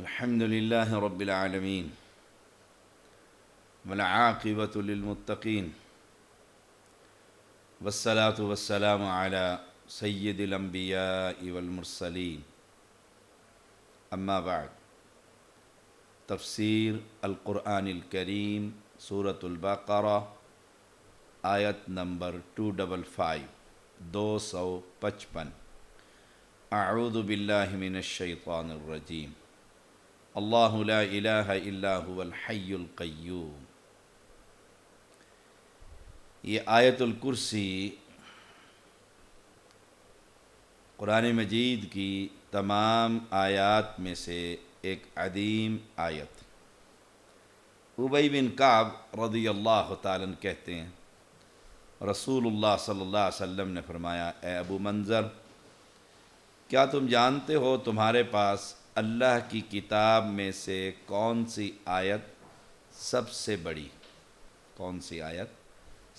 الحمد لله رب العالمين والعاقبة للمتقين والصلاة والسلام على سيد الأنبياء والمرسلين أما بعد تفسیر القرآن الکریم سورۃ البقرہ آیت نمبر 255 255 اعوذ باللہ من الشیطان الرجیم اللہ لا الہ الا هو الحی القیوم۔ یہ آیت الکرسی قرآن مجید کی تمام آیات میں سے ایک عظیم آیت۔ ابی بن کعب رضی اللہ تعالیٰ عنہ کہتے ہیں رسول اللہ صلی اللہ علیہ وسلم نے فرمایا، اے ابو منذر، کیا تم جانتے ہو تمہارے پاس اللہ کی کتاب میں سے کون سی آیت سب سے بڑی؟ کون سی آیت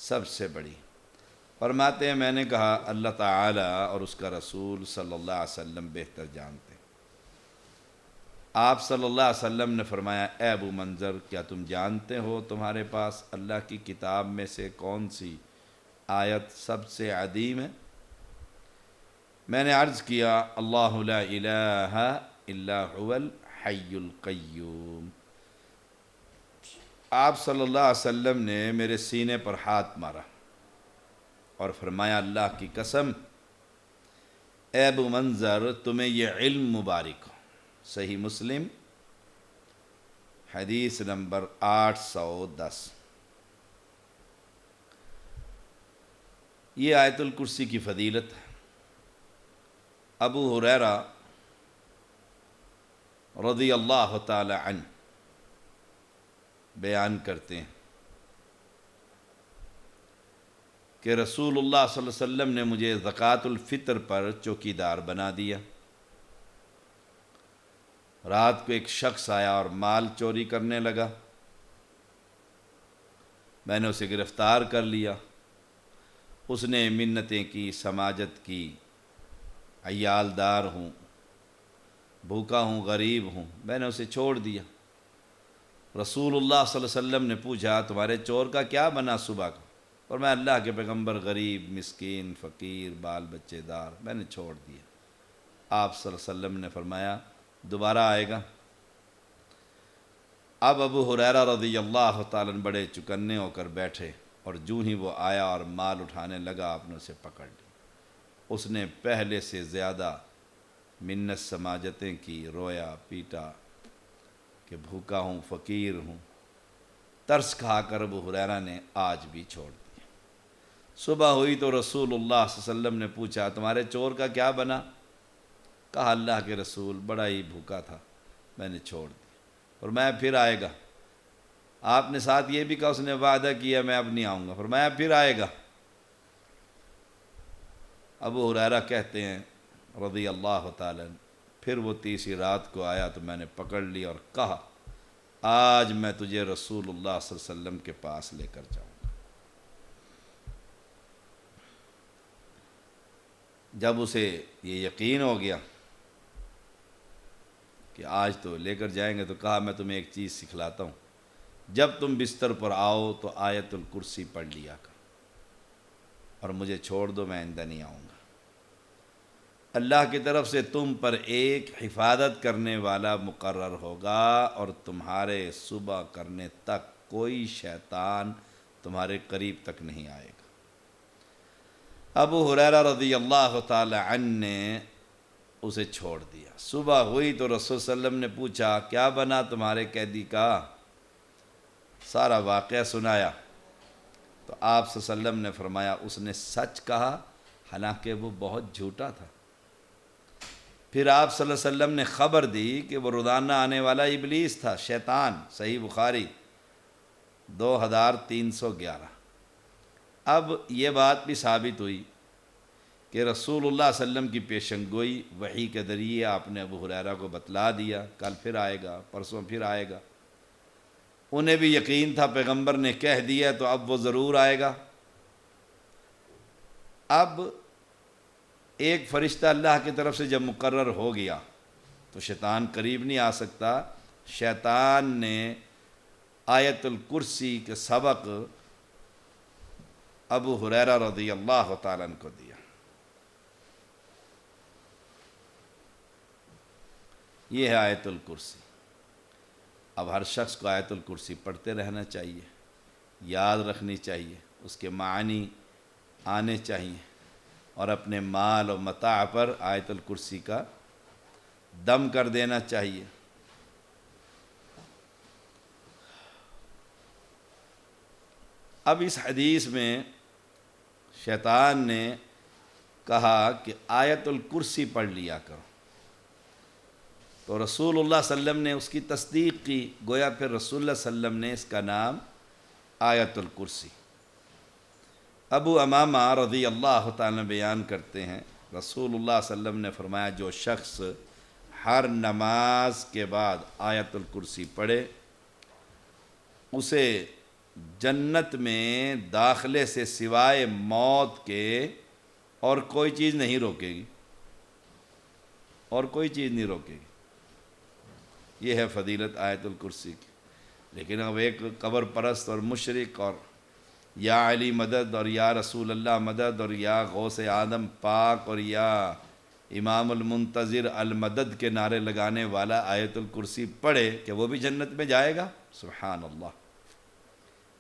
سب سے بڑی؟ فرماتے ہیں میں نے کہا اللہ تعالیٰ اور اس کا رسول صلی اللہ علیہ وسلم بہتر جانتے ہیں۔ آپ صلی اللہ علیہ وسلم نے فرمایا، اے ابو منذر، کیا تم جانتے ہو تمہارے پاس اللہ کی کتاب میں سے کون سی آیت سب سے عظیم ہے؟ میں نے عرض کیا، اللہ لا الہ الا هو الحی القیوم۔ آپ صلی اللہ علیہ وسلم نے میرے سینے پر ہاتھ مارا اور فرمایا، اللہ کی قسم اے ابو منذر، تمہیں یہ علم مبارک ہو۔ صحیح مسلم حدیث نمبر 810۔ یہ آیت الکرسی کی فضیلت ہے۔ ابو ہریرہ رضی اللہ تعالی عنہ بیان کرتے ہیں کہ رسول اللہ صلی اللہ علیہ وسلم نے مجھے زکوٰۃ الفطر پر چوکیدار بنا دیا۔ رات کو ایک شخص آیا اور مال چوری کرنے لگا۔ میں نے اسے گرفتار کر لیا۔ اس نے منتیں کی، سماجت کی، عیال دار ہوں، بھوکا ہوں، غریب ہوں، میں نے اسے چھوڑ دیا۔ رسول اللہ صلی اللہ علیہ وسلم نے پوچھا، تمہارے چور کا کیا بنا صبح کا؟ اور میں اللہ کے پیغمبر، غریب، مسکین، فقیر، بال بچے دار، میں نے چھوڑ دیا۔ آپ صلی اللہ علیہ وسلم نے فرمایا، دوبارہ آئے گا۔ اب ابو ہریرہ رضی اللہ تعالیٰ عنہ بڑے چکنے ہو کر بیٹھے، اور جوں ہی وہ آیا اور مال اٹھانے لگا، آپ نے اسے پکڑ لیا۔ اس نے پہلے سے زیادہ منت سماجتیں کی، رویا پیٹا کہ بھوکا ہوں، فقیر ہوں۔ ترس کھا کر ابو ہریرہ نے آج بھی چھوڑ دیا۔ صبح ہوئی تو رسول اللہ صلی اللہ علیہ وسلم نے پوچھا، تمہارے چور کا کیا بنا؟ کہا، اللہ کے رسول بڑا ہی بھوکا تھا، میں نے چھوڑ دیا۔ اور میں پھر آئے گا۔ آپ نے ساتھ یہ بھی کہا، اس نے وعدہ کیا میں اب نہیں آؤں گا۔ فرمایا پھر آئے گا۔ ابو ہریرہ کہتے ہیں رضی اللہ تعالیٰ عنہ، پھر وہ تیسری رات کو آیا تو میں نے پکڑ لی اور کہا، آج میں تجھے رسول اللہ صلی اللہ علیہ وسلم کے پاس لے کر جاؤں گا۔ جب اسے یہ یقین ہو گیا کہ آج تو لے کر جائیں گے، تو کہا، میں تمہیں ایک چیز سکھلاتا ہوں، جب تم بستر پر آؤ تو آیت الکرسی پڑھ لیا کر، اور مجھے چھوڑ دو، میں آئندہ نہیں آؤں گا۔ اللہ کی طرف سے تم پر ایک حفاظت کرنے والا مقرر ہوگا، اور تمہارے صبح کرنے تک کوئی شیطان تمہارے قریب تک نہیں آئے گا۔ ابو ہریرہ رضی اللہ تعالی عنہ نے اسے چھوڑ دیا۔ صبح ہوئی تو رسول صلی اللہ علیہ وسلم نے پوچھا، کیا بنا تمہارے قیدی کا؟ سارا واقعہ سنایا تو آپ صلی اللہ علیہ وسلم نے فرمایا، اس نے سچ کہا، حالانکہ وہ بہت جھوٹا تھا۔ پھر آپ صلی اللہ علیہ وسلم نے خبر دی کہ وہ روزانہ آنے والا ابلیس تھا، شیطان۔ صحیح بخاری 2311۔ اب یہ بات بھی ثابت ہوئی کہ رسول اللہ صلی اللہ علیہ وسلم کی پیشن گوئی وحی کے ذریعے آپ نے ابو ہریرہ کو بتلا دیا، کل پھر آئے گا، پرسوں پھر آئے گا۔ انہیں بھی یقین تھا پیغمبر نے کہہ دیا تو اب وہ ضرور آئے گا۔ اب ایک فرشتہ اللہ کی طرف سے جب مقرر ہو گیا تو شیطان قریب نہیں آ سکتا۔ شیطان نے آیت الکرسی کے سبق ابو ہریرہ رضی اللہ تعالیٰ عنہ کو دیا۔ یہ ہے آیت الکرسی۔ اب ہر شخص کو آیت الکرسی پڑھتے رہنا چاہیے، یاد رکھنی چاہیے، اس کے معنی آنے چاہیے، اور اپنے مال و متاع پر آیت الکرسی کا دم کر دینا چاہیے۔ اب اس حدیث میں شیطان نے کہا کہ آیت الکرسی پڑھ لیا کرو، تو رسول اللہ صلی اللہ علیہ وسلم نے اس کی تصدیق کی، گویا پھر رسول اللہ صلی اللہ علیہ وسلم نے اس کا نام آیت الکرسی۔ ابو امامہ رضی اللہ تعالیٰ بیان کرتے ہیں، رسول اللہ صلی اللہ علیہ وسلم نے فرمایا جو شخص ہر نماز کے بعد آیت الکرسی پڑھے اسے جنت میں داخلے سے سوائے موت کے اور کوئی چیز نہیں روکے گی، اور کوئی چیز نہیں روکے گی۔ یہ ہے فضیلت آیت الکرسی کی۔ لیکن اب ایک قبر پرست اور مشرک اور یا علی مدد اور یا رسول اللہ مدد اور یا غوث آدم پاک اور یا امام المنتظر المدد کے نعرے لگانے والا آیت الکرسی پڑھے کہ وہ بھی جنت میں جائے گا؟ سبحان اللہ۔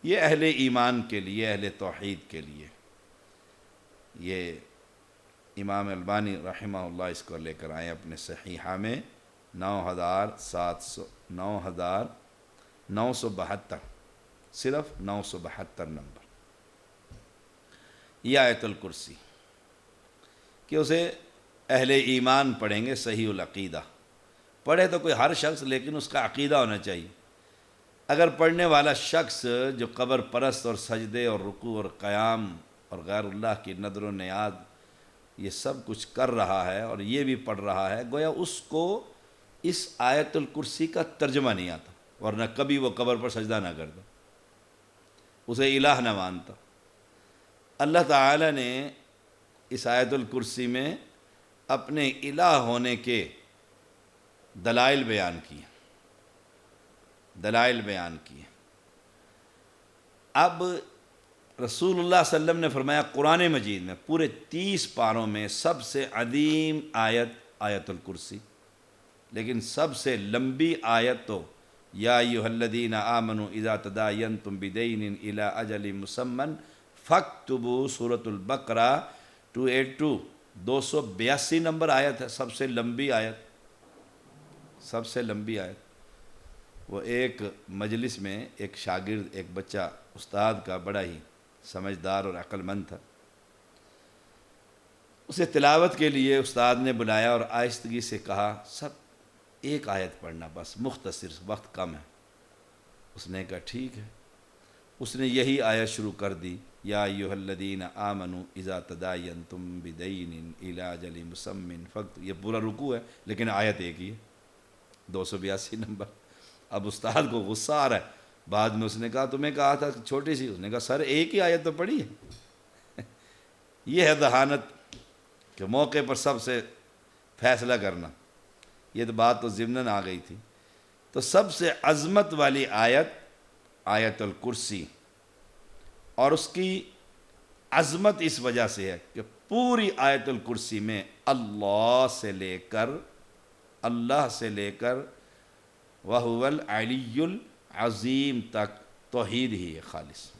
یہ اہل ایمان کے لیے، اہل توحید کے لیے۔ یہ امام البانی رحمہ اللہ اس کو لے کر آئے اپنے صحیحہ میں 9972، صرف 972 نمبر۔ یہ آیت الکرسی کہ اسے اہل ایمان پڑھیں گے، صحیح العقیدہ پڑھے تو کوئی ہر شخص، لیکن اس کا عقیدہ ہونا چاہیے۔ اگر پڑھنے والا شخص جو قبر پرست اور سجدے اور رکوع اور قیام اور غیر اللہ کی نظر و نیاز یہ سب کچھ کر رہا ہے اور یہ بھی پڑھ رہا ہے، گویا اس کو اس آیت الکرسی کا ترجمہ نہیں آتا، ورنہ کبھی وہ قبر پر سجدہ نہ کرتا، اسے الہ نہ مانتا۔ اللہ تعالی نے اس آیت الکرسی میں اپنے الہ ہونے کے دلائل بیان کیے، اب رسول اللہ صلی اللہ علیہ وسلم نے فرمایا قرآن مجید میں پورے 30 پاروں میں سب سے عظیم آیت الکرسی، لیکن سب سے لمبی آیت تو یا ایھا الذین آمنوا اذا تداینتم بدین الی اجل مسمی فاکتبوا، سورۃ البقرہ 282، 282 نمبر آیت ہے، سب سے لمبی آیت۔ وہ ایک مجلس میں ایک شاگرد، ایک بچہ استاد کا بڑا ہی سمجھدار اور عقل مند تھا، اسے تلاوت کے لیے استاد نے بلایا اور آہستگی سے کہا سب ایک آیت پڑھنا، بس مختصر، وقت کم ہے۔ اس نے کہا ٹھیک ہے۔ اس نے یہی آیت شروع کر دی، یا ایھا الذین آمنوا اذا تداینتم بدین الی اجل مسمی فاکتبوا۔ یہ پورا رکوع ہے لیکن آیت ایک ہی ہے، 282 نمبر۔ اب استاد کو غصہ آ رہا ہے، بعد میں اس نے کہا تمہیں کہا تھا چھوٹی سی، اس نے کہا سر ایک ہی آیت تو پڑھی ہے۔ یہ ہے ذہانت کہ موقع پر سب سے فیصلہ کرنا۔ یہ تو بات تو ضمناً آ گئی تھی۔ تو سب سے عظمت والی آیت الکرسی، اور اس کی عظمت اس وجہ سے ہے کہ پوری آیت الکرسی میں اللہ سے لے کر وَهُوَ الْعَلِيُّ الْعَظِيمُ تک توحید ہی ہے خالص،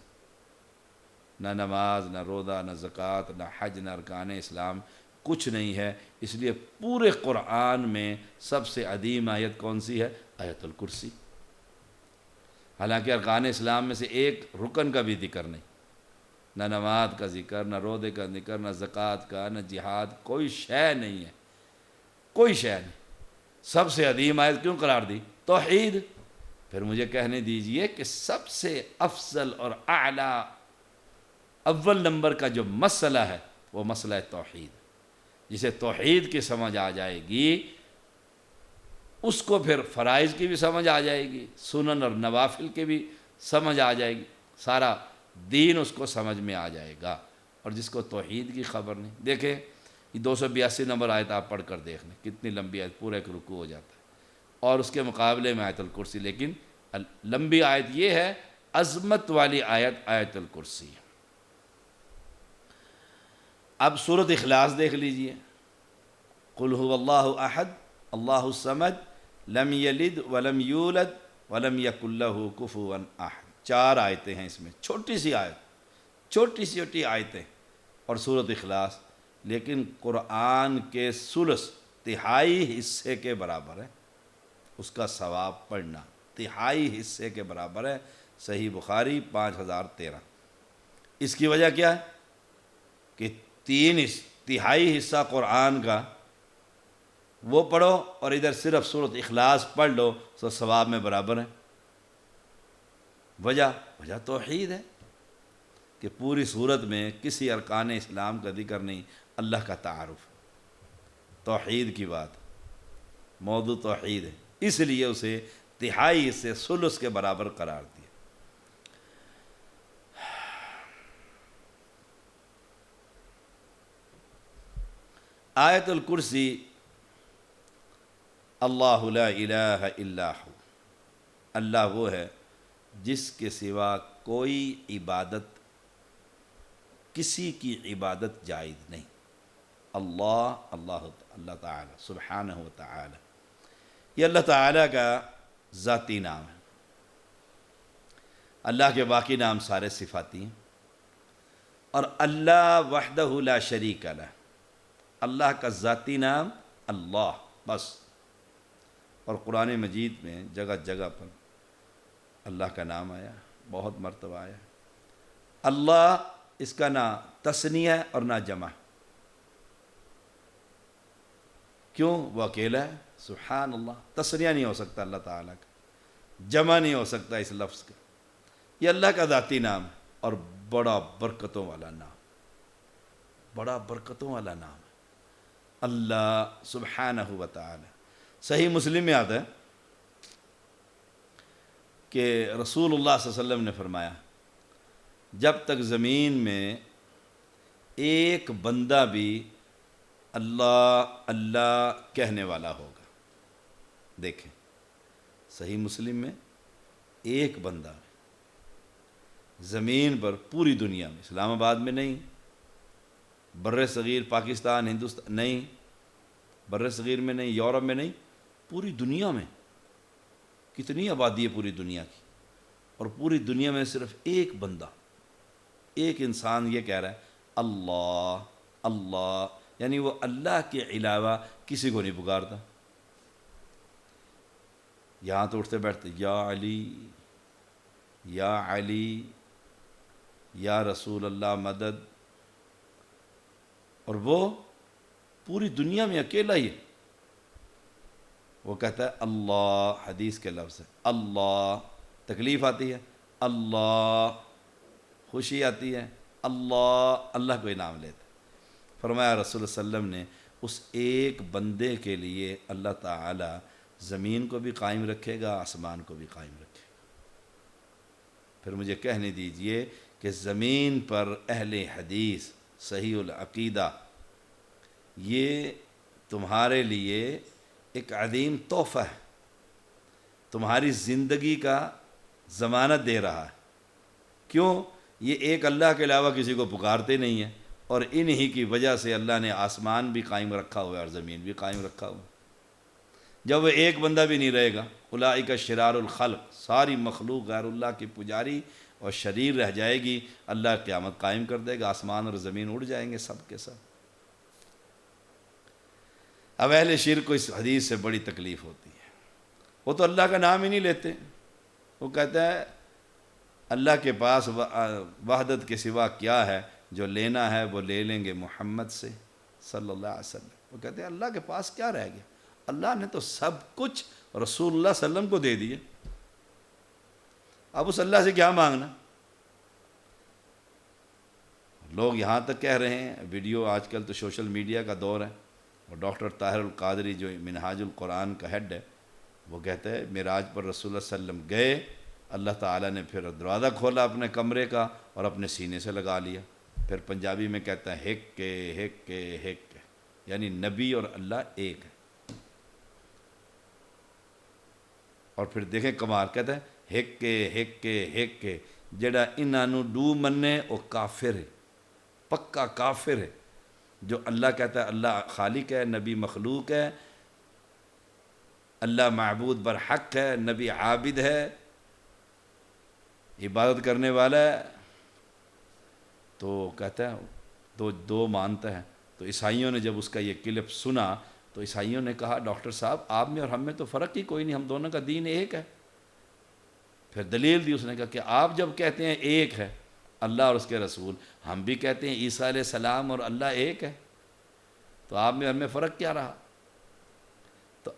نہ نماز، نہ روزہ، نہ زکوٰۃ، نہ حج، نہ ارکان اسلام، کچھ نہیں ہے۔ اس لیے پورے قرآن میں سب سے عظیم آیت کون سی ہے؟ آیت الکرسی۔ حالانکہ ارکان اسلام میں سے ایک رکن کا بھی ذکر نہیں، نہ نماز کا ذکر، نہ روزے کا ذکر، نہ زکوٰۃ کا، نہ جہاد، کوئی شے نہیں ہے، کوئی شے نہیں۔ سب سے عظیم آیت کیوں قرار دی؟ توحید۔ پھر مجھے کہنے دیجئے کہ سب سے افضل اور اعلیٰ اول نمبر کا جو مسئلہ ہے وہ مسئلہ توحید، جسے توحید کی سمجھ آ جائے گی اس کو پھر فرائض کی بھی سمجھ آ جائے گی، سنن اور نوافل کی بھی سمجھ آ جائے گی، سارا دین اس کو سمجھ میں آ جائے گا۔ اور جس کو توحید کی خبر نہیں، دیکھیں یہ 282 نمبر آیت آپ پڑھ کر دیکھ لیں، کتنی لمبی آیت، پورا ایک رکوع ہو جاتا ہے، اور اس کے مقابلے میں آیت الکرسی، لیکن لمبی آیت یہ ہے، عظمت والی آیت آیت الکرسی۔ اب سورۃ اخلاص دیکھ لیجئے، قل هو اللہ احد اللہ الصمد لم یلد ولم یولد ولم یکن لہ کفوا احد، 4 آیتیں ہیں اس میں، چھوٹی سی آیت، چھوٹی آیتیں، اور سورۃ اخلاص، لیکن قرآن کے ثلث، تہائی حصے کے برابر ہے اس کا ثواب پڑھنا، تہائی حصے کے برابر ہے۔ صحیح بخاری 5013۔ اس کی وجہ کیا ہے کہ 3/3 حصہ قرآن کا وہ پڑھو اور ادھر صرف سورۃ اخلاص پڑھ لو تو ثواب میں برابر ہے۔ وجہ توحید ہے کہ پوری صورت میں کسی ارکان اسلام کا ذکر نہیں، اللہ کا تعارف، توحید کی بات، موضوع توحید ہے، اس لیے اسے 3/3 سے ثلث کے برابر قرار دیا۔ آیت الکرسی، اللہ لا الہ الا ہو، اللہ وہ ہے جس کے سوا کوئی عبادت، کسی کی عبادت جائز نہیں، اللہ تعالی سبحانہ و تعالی، یہ اللہ تعالیٰ کا ذاتی نام ہے۔ اللہ کے باقی نام سارے صفاتی ہیں، اور اللہ وحدہ لا شریک لہ، اللہ کا ذاتی نام اللہ بس، اور قرآن مجید میں جگہ جگہ پر اللہ کا نام آیا، بہت مرتبہ آیا۔ اللہ اس کا نہ تثنیہ ہے اور نہ جمع، کیوں؟ وہ اکیلا ہے، سبحان اللہ، تثنیہ نہیں ہو سکتا اللہ تعالیٰ کا، جمع نہیں ہو سکتا اس لفظ کا، یہ اللہ کا ذاتی نام ہے، اور بڑا برکتوں والا نام، بڑا برکتوں والا نام ہے اللہ سبحانہ و تعالی۔ صحیح مسلم میں آتا ہے کہ رسول اللہ صلی اللہ علیہ وسلم نے فرمایا، جب تک زمین میں ایک بندہ بھی اللہ اللہ کہنے والا ہوگا، دیکھیں صحیح مسلم میں، ایک بندہ زمین پر، پوری دنیا میں، اسلام آباد میں نہیں، بر صغیر پاکستان ہندوستان نہیں، بر صغیر میں نہیں، یورپ میں نہیں، پوری دنیا میں، کتنی آبادی ہے پوری دنیا کی، اور پوری دنیا میں صرف ایک بندہ، ایک انسان یہ کہہ رہا ہے اللہ اللہ، یعنی وہ اللہ کے علاوہ کسی کو نہیں پکارتا۔ یہاں تو اٹھتے بیٹھتے یا علی یا علی یا رسول اللہ مدد، اور وہ پوری دنیا میں اکیلا ہی ہے، وہ کہتا ہے اللہ، حدیث کے لفظ ہے اللہ، تکلیف آتی ہے اللہ، خوشی آتی ہے اللہ، اللہ کو انعام لیتے۔ فرمایا رسول اللہ صلی اللہ علیہ وسلم نے، اس ایک بندے کے لیے اللہ تعالی زمین کو بھی قائم رکھے گا، آسمان کو بھی قائم رکھے گا۔ پھر مجھے کہنے دیجئے کہ زمین پر اہل حدیث صحیح العقیدہ، یہ تمہارے لیے ایک عظیم تحفہ ہے، تمہاری زندگی کا ضمانت دے رہا ہے۔ کیوں؟ یہ ایک اللہ کے علاوہ کسی کو پکارتے نہیں ہیں، اور انہی کی وجہ سے اللہ نے آسمان بھی قائم رکھا ہوا ہے اور زمین بھی قائم رکھا ہوا ہے۔ جب وہ ایک بندہ بھی نہیں رہے گا، اولئک شرار الخلق، ساری مخلوق غیر اللہ کی پجاری اور شریر رہ جائے گی، اللہ قیامت قائم کر دے گا، آسمان اور زمین اڑ جائیں گے سب کے سب۔ اب اہل شرک کو اس حدیث سے بڑی تکلیف ہوتی ہے، وہ تو اللہ کا نام ہی نہیں لیتے، وہ کہتا ہے اللہ کے پاس وحدت کے سوا کیا ہے، جو لینا ہے وہ لے لیں گے محمد سے صلی اللہ علیہ وسلم۔ وہ کہتے ہیں اللہ کے پاس کیا رہ گیا، اللہ نے تو سب کچھ رسول اللہ صلی اللہ علیہ وسلم کو دے دیے، اب اس اللہ سے کیا مانگنا۔ لوگ یہاں تک کہہ رہے ہیں، ویڈیو آج کل تو سوشل میڈیا کا دور ہے، اور ڈاکٹر طاہر القادری جو منہاج القرآن کا ہیڈ ہے، وہ کہتا ہے معراج پر رسول اللہ صلی اللہ علیہ وسلم گئے، اللہ تعالیٰ نے پھر دروازہ کھولا اپنے کمرے کا اور اپنے سینے سے لگا لیا، پھر پنجابی میں کہتا ہے ہک کے ہک کے ہک کے، یعنی نبی اور اللہ ایک ہے۔ اور پھر دیکھیں کمال، کہتا ہے ہک کے جڑا انہاں نو ڈو مننے او کافر ہے، پکا کافر ہے۔ جو اللہ کہتا ہے اللہ خالق ہے، نبی مخلوق ہے، اللہ معبود برحق ہے، نبی عابد ہے، عبادت کرنے والا ہے، تو کہتا ہے دو مانتا ہے۔ تو عیسائیوں نے جب اس کا یہ کلپ سنا تو عیسائیوں نے کہا ڈاکٹر صاحب آپ میں اور ہم میں تو فرق ہی کوئی نہیں، ہم دونوں کا دین ایک ہے۔ پھر دلیل دی، اس نے کہا کہ آپ جب کہتے ہیں ایک ہے اللہ اور اس کے رسول، ہم بھی کہتے ہیں عیسیٰ علیہ السلام اور اللہ ایک ہے، تو آپ میں اور ہم میں فرق کیا رہا؟ تو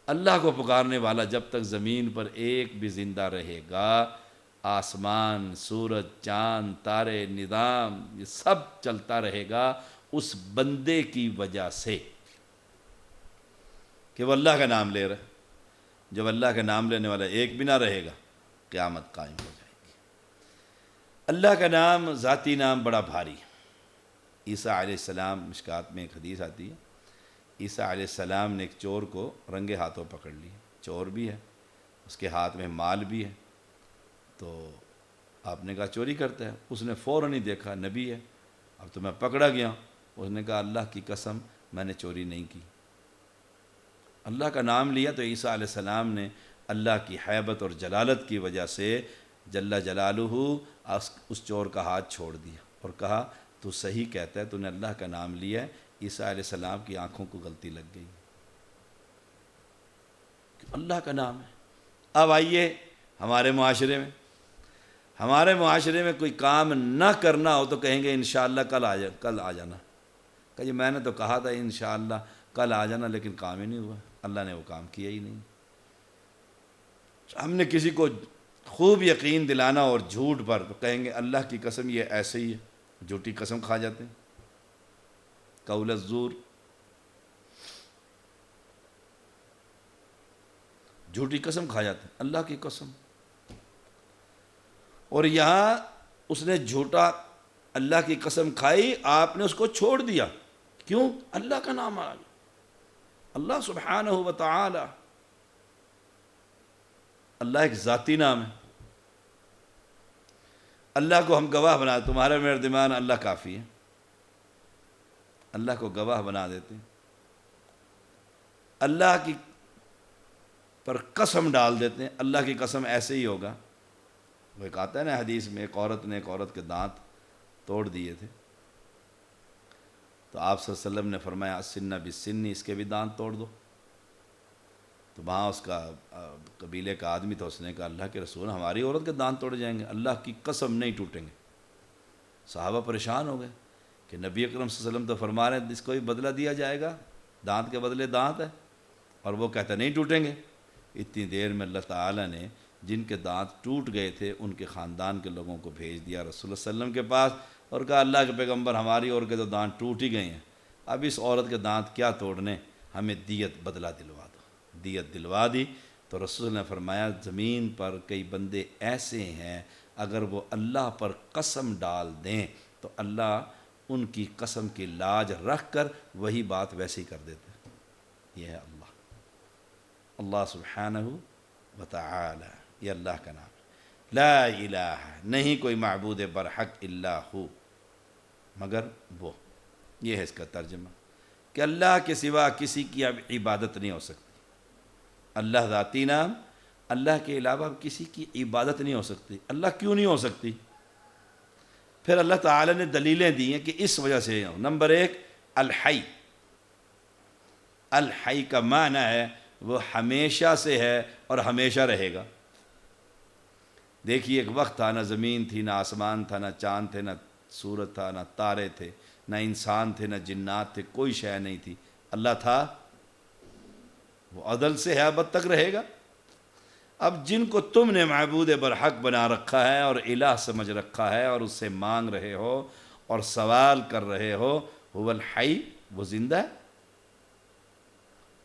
اللہ کو پکارنے والا جب تک زمین پر ایک بھی زندہ رہے گا، آسمان، سورج، چاند، تارے، نظام، یہ سب چلتا رہے گا اس بندے کی وجہ سے کہ وہ اللہ کا نام لے رہا ہے۔ جب اللہ کا نام لینے والا ایک بھی نہ رہے گا، قیامت قائم ہو جائے گی۔ اللہ کا نام، ذاتی نام بڑا بھاری ہے۔ عیسیٰ علیہ السلام، مشکات میں ایک حدیث آتی ہے، عیسیٰ علیہ السلام نے ایک چور کو رنگے ہاتھوں پکڑ لی، چور بھی ہے، اس کے ہاتھ میں مال بھی ہے، تو آپ نے کہا چوری کرتا ہے، اس نے فوراً ہی دیکھا نبی ہے، اب تو میں پکڑا گیا۔ اس نے کہا اللہ کی قسم میں نے چوری نہیں کی۔ اللہ کا نام لیا تو عیسیٰ علیہ السلام نے اللہ کی حیبت اور جلالت کی وجہ سے جل جلالہ اس چور کا ہاتھ چھوڑ دیا اور کہا تو صحیح کہتا ہے، تو نے اللہ کا نام لیا ہے۔ عیسیٰ علیہ السلام کی آنکھوں کو غلطی لگ گئی کہ اللہ کا نام ہے۔ اب آئیے ہمارے معاشرے میں کوئی کام نہ کرنا ہو تو کہیں گے انشاءاللہ کل آ جانا۔ کہ جی میں نے تو کہا تھا انشاءاللہ کل آ جانا، لیکن کام ہی نہیں ہوا، اللہ نے وہ کام کیا ہی نہیں۔ ہم نے کسی کو خوب یقین دلانا اور جھوٹ پر تو کہیں گے اللہ کی قسم یہ ایسے ہی ہے، جھوٹی قسم کھا جاتے ہیں، قول الزور، جھوٹی قسم کھا جاتے ہیں، اللہ کی قسم۔ اور یہاں اس نے جھوٹا اللہ کی قسم کھائی، آپ نے اس کو چھوڑ دیا، کیوں؟ اللہ کا نام آ گیا، اللہ سبحانہ و تعالی۔ اللہ ایک ذاتی نام ہے، اللہ کو ہم گواہ بنا، تمہارے مردمان اللہ کافی ہے، اللہ کو گواہ بنا دیتے ہیں، اللہ کی پر قسم ڈال دیتے ہیں، اللہ کی قسم ایسے ہی ہوگا۔ وہ ایک آتا ہے نا حدیث میں، ایک عورت کے دانت توڑ دیے تھے، تو آپ صلی اللہ علیہ وسلم نے فرمایا السن بالسن، اس کے بھی دانت توڑ دو۔ تو وہاں اس کا قبیلے کا آدمی تھا، اس نے کہا اللہ کے رسول ہماری عورت کے دانت توڑ جائیں گے، اللہ کی قسم نہیں ٹوٹیں گے۔ صحابہ پریشان ہو گئے کہ نبی اکرم صلی اللہ علیہ وسلم تو فرما رہے ہیں اس کو بھی بدلہ دیا جائے گا، دانت کے بدلے دانت ہے، اور وہ کہتا نہیں ٹوٹیں گے۔ اتنی دیر میں اللہ تعالیٰ نے جن کے دانت ٹوٹ گئے تھے ان کے خاندان کے لوگوں کو بھیج دیا رسول اللہ صلی اللہ علیہ وسلم کے پاس، اور کہا اللہ کے پیغمبر ہماری عورت کے تو دانت ٹوٹ ہی گئے ہیں، اب اس عورت کے دانت کیا توڑنے، ہمیں دیت بدلہ دلوا دو۔ دیت دلوا دی تو رسول نے فرمایا زمین پر کئی بندے ایسے ہیں اگر وہ اللہ پر قسم ڈال دیں تو اللہ ان کی قسم کی لاج رکھ کر وہی بات ویسے ہی کر دیتے ہیں۔ یہ ہے اللہ سبحانہ و تعالی، یہ اللہ کا نام ہے۔ لا الہ، نہیں کوئی معبود برحق الا ہو، مگر وہ، یہ ہے اس کا ترجمہ کہ اللہ کے سوا کسی کی اب عبادت نہیں ہو سکتی۔ اللہ ذاتی نام، اللہ کے علاوہ کسی کی عبادت نہیں ہو سکتی۔ اللہ کیوں نہیں ہو سکتی؟ پھر اللہ تعالی نے دلیلیں دی ہیں کہ اس وجہ سے۔ نمبر ایک، الحی، الحی کا معنی ہے وہ ہمیشہ سے ہے اور ہمیشہ رہے گا۔ دیکھیے ایک وقت تھا نہ زمین تھی، نہ آسمان تھا، نہ چاند تھے، نہ سورج تھا، نہ تارے تھے، نہ انسان تھے، نہ جنات تھے، کوئی شے نہیں تھی، اللہ تھا، وہ عدل سے ہے، ابد تک رہے گا۔ اب جن کو تم نے معبود برحق بنا رکھا ہے اور الہ سمجھ رکھا ہے اور اس سے مانگ رہے ہو اور سوال کر رہے ہو، هو الحی، وہ زندہ ہے؟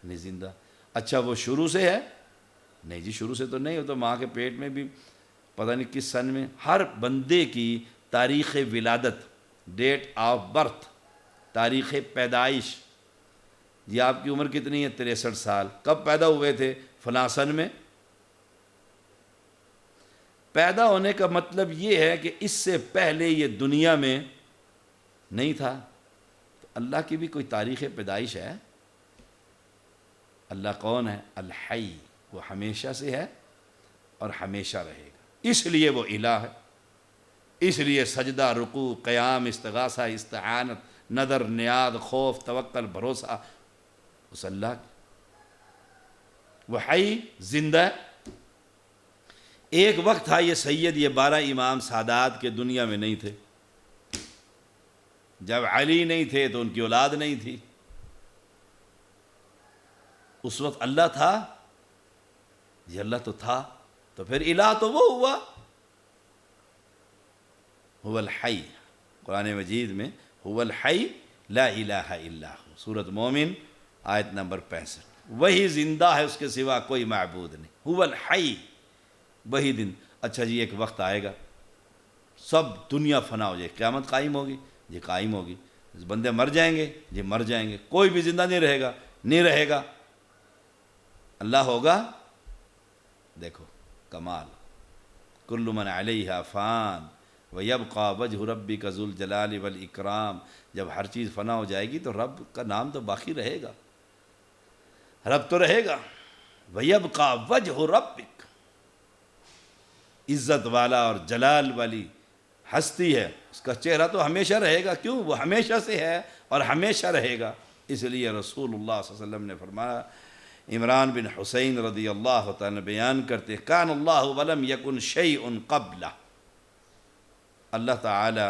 نہیں زندہ۔ اچھا وہ شروع سے ہے؟ نہیں جی شروع سے تو نہیں، وہ تو ماں کے پیٹ میں بھی پتہ نہیں کس سن میں۔ ہر بندے کی تاریخ ولادت، ڈیٹ آف برتھ، تاریخ پیدائش، جی آپ کی عمر کتنی ہے؟ 63 سال، کب پیدا ہوئے تھے؟ فلاں سن میں۔ پیدا ہونے کا مطلب یہ ہے کہ اس سے پہلے یہ دنیا میں نہیں تھا۔ تو اللہ کی بھی کوئی تاریخ پیدائش ہے؟ اللہ کون ہے؟ الحی، وہ ہمیشہ سے ہے اور ہمیشہ رہے گا، اس لیے وہ الہ ہے۔ اس لیے سجدہ، رکوع، قیام، استغاثہ، استعانت، نظر، نیاز، خوف، توکل، بھروسہ اس اللہ کی۔ وہ حی، زندہ ہے۔ ایک وقت تھا یہ سید، یہ 12 امام سادات کے دنیا میں نہیں تھے۔ جب علی نہیں تھے تو ان کی اولاد نہیں تھی۔ اس وقت اللہ تھا؟ یہ اللہ تو تھا، تو پھر الہ تو وہ ہوا۔ هو الحی، قرآن مجید میں هو الحی لا الہ الا ہو، سورۃ مومن آیت نمبر 65۔ وہی زندہ ہے، اس کے سوا کوئی معبود نہیں۔ هو الحی، وہی دن۔ اچھا جی، ایک وقت آئے گا سب دنیا فنا ہو جائے، قیامت قائم ہوگی، یہ قائم ہوگی، بندے مر جائیں گے، یہ مر جائیں گے، کوئی بھی زندہ نہیں رہے گا، نہیں رہے گا۔ اللہ ہوگا، دیکھو کمال، کل من علیہا فان ویبقى وجہ ربک ذو الجلال والاکرام۔ جب ہر چیز فنا ہو جائے گی تو رب کا نام تو باقی رہے گا، رب تو رہے گا۔ ویبقى وجہ ربک، عزت والا اور جلال والی ہستی ہے، اس کا چہرہ تو ہمیشہ رہے گا، کیوں؟ وہ ہمیشہ سے ہے اور ہمیشہ رہے گا۔ اس لیے رسول اللہ صلی اللہ علیہ وسلم نے فرمایا، عمران بن حسین رضی اللہ تعالیٰ بیان کرتے ہیں، کان اللہ ولم یکن شیء قبلہ، اللہ تعالی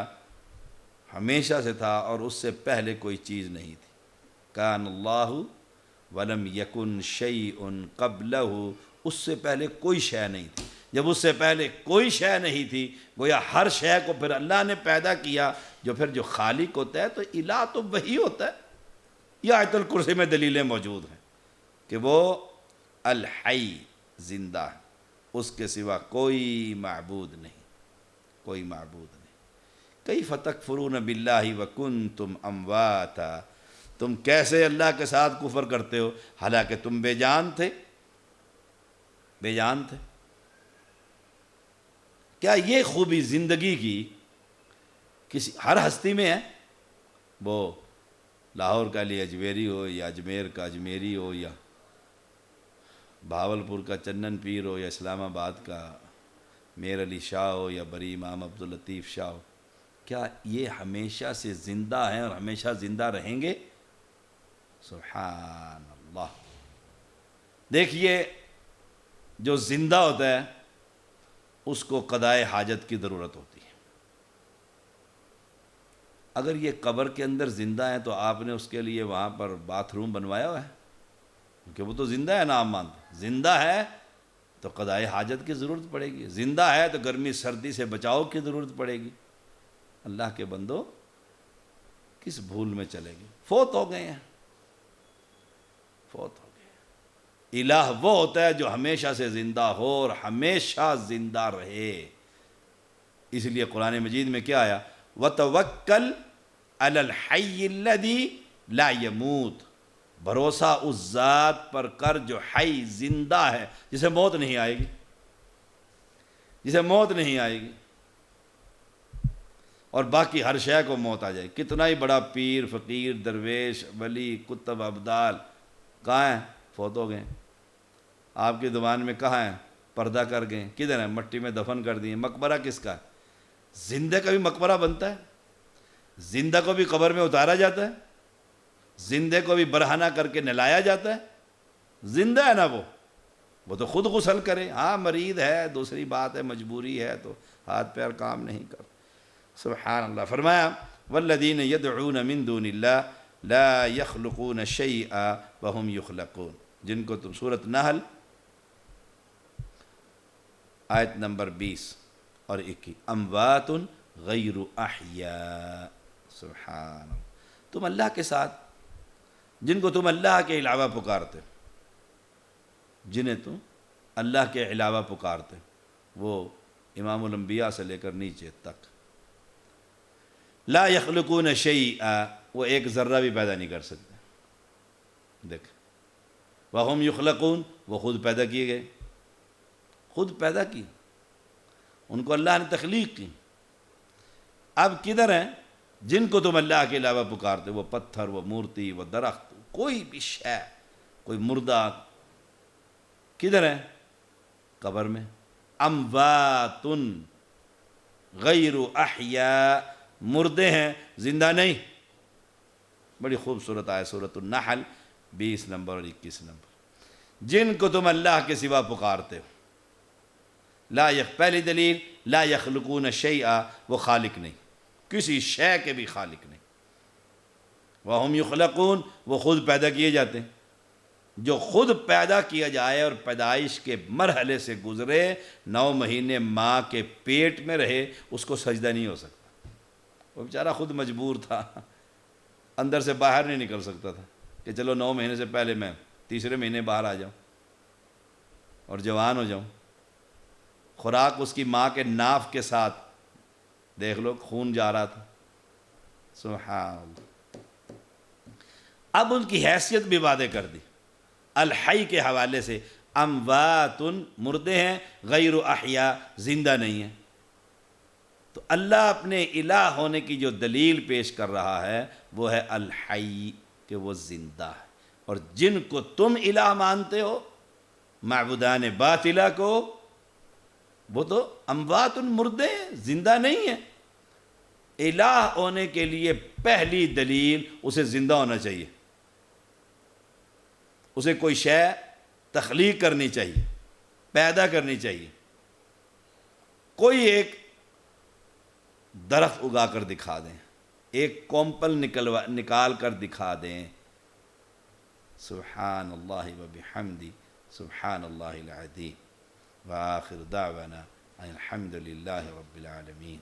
ہمیشہ سے تھا اور اس سے پہلے کوئی چیز نہیں تھی۔ کان اللہ ولم یکن شیء قبلہ، اس سے پہلے کوئی شے نہیں تھی۔ جب اس سے پہلے کوئی شے نہیں تھی، گویا ہر شے کو پھر اللہ نے پیدا کیا۔ جو پھر جو خالق ہوتا ہے تو الہ تو وہی ہوتا ہے۔ یہ آیت الکرسی میں دلیلیں موجود ہیں کہ وہ الحی، زندہ ہے، اس کے سوا کوئی معبود نہیں، کوئی معبود نہیں۔ کیف تکفرون باللہ وکنتم امواتا، تم کیسے اللہ کے ساتھ کفر کرتے ہو حالانکہ تم بے جان تھے، بے جان تھے۔ کیا یہ خوبی زندگی کی کسی ہر ہستی میں ہے؟ وہ لاہور کا علی اجمیری ہو یا اجمیر کا اجمیری ہو یا بھاولپور کا چنن پیر ہو یا اسلام آباد کا میر علی شاہ ہو یا بری امام عبداللطیف شاہ ہو، کیا یہ ہمیشہ سے زندہ ہیں اور ہمیشہ زندہ رہیں گے؟ سبحان اللہ۔ دیکھیے، جو زندہ ہوتا ہے اس کو قضائے حاجت کی ضرورت ہوتی ہے۔ اگر یہ قبر کے اندر زندہ ہے تو آپ نے اس کے لیے وہاں پر باتھ روم بنوایا ہوا ہے؟ کیونکہ وہ تو زندہ ہے، نام مانتے، زندہ ہے تو قضائے حاجت کی ضرورت پڑے گی، زندہ ہے تو گرمی سردی سے بچاؤ کی ضرورت پڑے گی۔ اللہ کے بندو کس بھول میں چلے گئے؟ فوت ہو گئے ہیں، فوت ہو گئے۔ الہ وہ ہوتا ہے جو ہمیشہ سے زندہ ہو اور ہمیشہ زندہ رہے۔ اس لیے قرآن مجید میں کیا آیا؟ وَتَوَكَّلْ عَلَى الْحَيِّ الَّذِي لَا يَمُوتُ، بھروسہ اس ذات پر کر جو حی، زندہ ہے، جسے موت نہیں آئے گی، جسے موت نہیں آئے گی، اور باقی ہر شے کو موت آ جائے۔ کتنا ہی بڑا پیر، فقیر، درویش، ولی، کتب، ابدال کہاں ہیں؟ فوت ہو گئے۔ آپ کی زبان میں کہاں ہیں؟ پردہ کر گئے، کدھر ہیں؟ مٹی میں دفن کر دیے۔ مقبرہ کس کا ہے؟ زندہ کا بھی مقبرہ بنتا ہے، زندہ کو بھی قبر میں اتارا جاتا ہے، زندے کو بھی برہنہ کر کے نہلایا جاتا ہے۔ زندہ ہے نا وہ تو خود غسل کرے۔ ہاں مریض ہے، دوسری بات ہے، مجبوری ہے تو ہاتھ پیر کام نہیں کر۔ سبحان اللہ۔ فرمایا والذین یدعون من دون اللہ لا یخلقون شیئا وهم یخلقون، جن کو تم سورۃ نحل آیت نمبر 20 اور 21، اموات غیر احیاء۔ سبحان اللہ۔ تم اللہ کے ساتھ، جن کو تم اللہ کے علاوہ پکارتے، جنہیں تم اللہ کے علاوہ پکارتے، وہ امام الانبیاء سے لے کر نیچے تک، لا یخلقون شیئا، وہ ایک ذرہ بھی پیدا نہیں کر سکتے. دیکھ، وہم یخلقون، وہ خود پیدا کیے گئے، خود پیدا کی، ان کو اللہ نے تخلیق کی. اب کدھر ہیں جن کو تم اللہ کے علاوہ پکارتے؟ وہ پتھر، وہ مورتی، وہ درخت، کوئی بھی شے، کوئی مردہ، کدھر ہے؟ قبر میں. اموات غیر احیاء، مردے ہیں، زندہ نہیں. بڑی خوبصورت آیت سورۃ النحل 20 نمبر اور 21 نمبر. جن کو تم اللہ کے سوا پکارتے ہو، پہلی دلیل لا یخلقون شیئا، وہ خالق نہیں، کسی شے کے بھی خالق نہیں. وہم یخلقون، وہ خود پیدا کیے جاتے ہیں. جو خود پیدا کیا جائے اور پیدائش کے مرحلے سے گزرے، 9 مہینے ماں کے پیٹ میں رہے، اس کو سجدہ نہیں ہو سکتا. وہ بیچارہ خود مجبور تھا، اندر سے باہر نہیں نکل سکتا تھا کہ چلو 9 مہینے سے پہلے میں 3 مہینے باہر آ جاؤں اور جوان ہو جاؤں. خوراک اس کی ماں کے ناف کے ساتھ، دیکھ لو خون جا رہا تھا. سبحان اللہ. اب ان کی حیثیت بھی وعدے کر دی الحی کے حوالے سے. اموات، مردے ہیں، غیر احیاء، زندہ نہیں ہیں. تو اللہ اپنے الہ ہونے کی جو دلیل پیش کر رہا ہے وہ ہے الحی، کہ وہ زندہ ہے. اور جن کو تم الہ مانتے ہو، معبودان باطلہ کو، وہ تو اموات، مردے ہیں، زندہ نہیں ہیں. الہ ہونے کے لیے پہلی دلیل اسے زندہ ہونا چاہیے، اسے کوئی شے تخلیق کرنی چاہیے، پیدا کرنی چاہیے. کوئی ایک درخت اگا کر دکھا دیں، ایک کومپل نکال کر دکھا دیں. سبحان اللہ و بحمدہ، سبحان اللہ العظیم. وآخر دعوانا ان الحمد للہ رب العالمین.